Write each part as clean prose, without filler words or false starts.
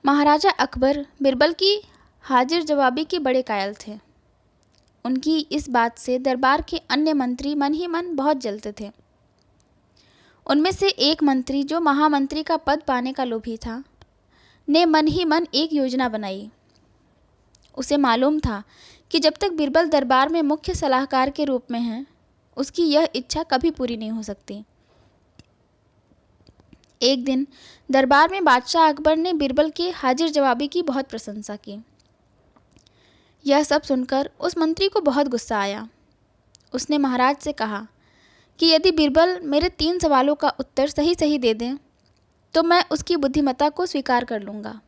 महाराजा अकबर बिरबल की हाजिर जवाबी के बड़े कायल थे। उनकी इस बात से दरबार के अन्य मंत्री मन ही मन बहुत जलते थे। उनमें से एक मंत्री, जो महामंत्री का पद पाने का लोभी था, ने मन ही मन एक योजना बनाई। उसे मालूम था कि जब तक बिरबल दरबार में मुख्य सलाहकार के रूप में है, उसकी यह इच्छा कभी पूरी नहीं हो सकती। एक दिन दरबार में बादशाह अकबर ने बिरबल के हाजिर जवाबी की बहुत प्रशंसा की। यह सब सुनकर उस मंत्री को बहुत गुस्सा आया। उसने महाराज से कहा कि यदि बिरबल मेरे 3 सवालों का उत्तर सही सही दे दें तो मैं उसकी बुद्धिमत्ता को स्वीकार कर लूँगा,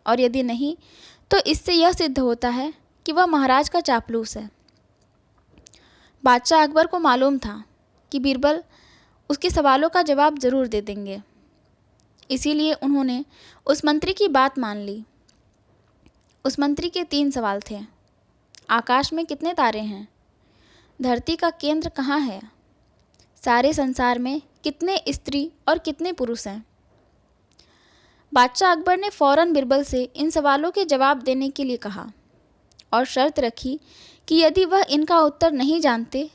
और यदि नहीं तो इससे यह सिद्ध होता है कि वह महाराज का चापलूस है। बादशाह अकबर को मालूम था कि बिरबल उसके सवालों का जवाब ज़रूर दे देंगे, इसीलिए उन्होंने उस मंत्री की बात मान ली। उस मंत्री के 3 सवाल थे। आकाश में कितने तारे हैं? धरती का केंद्र कहाँ है? सारे संसार में कितने स्त्री और कितने पुरुष हैं? बादशाह अकबर ने फौरन बिरबल से इन सवालों के जवाब देने के लिए कहा और शर्त रखी कि यदि वह इनका उत्तर नहीं जानते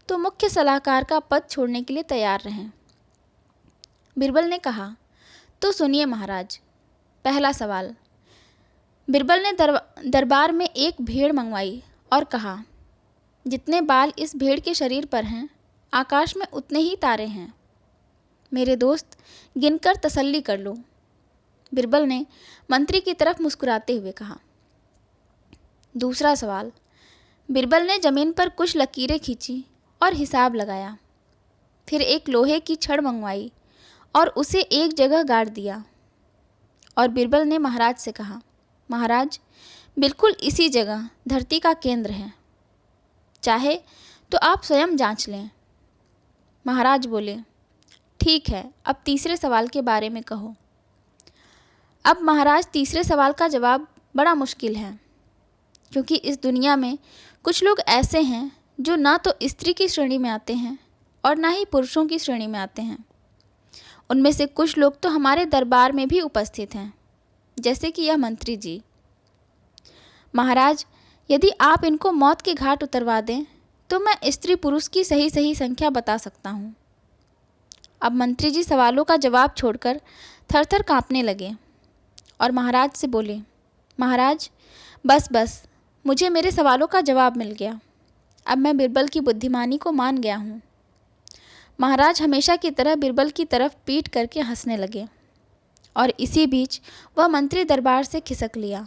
तो मुख्य सलाहकार का पद छोड़ने के लिए तैयार रहें। बिरबल ने कहा, तो सुनिए महाराज। पहला सवाल। बिरबल ने दरबार में एक भेड़ मंगवाई और कहा, जितने बाल इस भेड़ के शरीर पर हैं, आकाश में उतने ही तारे हैं। मेरे दोस्त, गिनकर तसल्ली कर लो। बिरबल ने मंत्री की तरफ मुस्कुराते हुए कहा। दूसरा सवाल। बिरबल ने ज़मीन पर कुछ लकीरें खींची और हिसाब लगाया। फिर एक लोहे की छड़ मंगवाई और उसे एक जगह गाड़ दिया, और बिरबल ने महाराज से कहा, महाराज, बिल्कुल इसी जगह धरती का केंद्र है। चाहे तो आप स्वयं जांच लें। महाराज बोले, ठीक है, अब तीसरे सवाल के बारे में कहो। अब महाराज, तीसरे सवाल का जवाब बड़ा मुश्किल है, क्योंकि इस दुनिया में कुछ लोग ऐसे हैं जो ना तो स्त्री की श्रेणी में आते हैं और ना ही पुरुषों की श्रेणी में आते हैं। उनमें से कुछ लोग तो हमारे दरबार में भी उपस्थित हैं, जैसे कि यह मंत्री जी। महाराज, यदि आप इनको मौत के घाट उतरवा दें तो मैं स्त्री पुरुष की सही सही संख्या बता सकता हूँ। अब मंत्री जी सवालों का जवाब छोड़कर थरथर काँपने लगे और महाराज से बोले, महाराज, बस बस, मुझे मेरे सवालों का जवाब मिल गया। अब मैं बिरबल की बुद्धिमानी को मान गया हूँ। महाराज हमेशा की तरह बिरबल की तरफ पीठ करके हंसने लगे और इसी बीच वह मंत्री दरबार से खिसक लिया।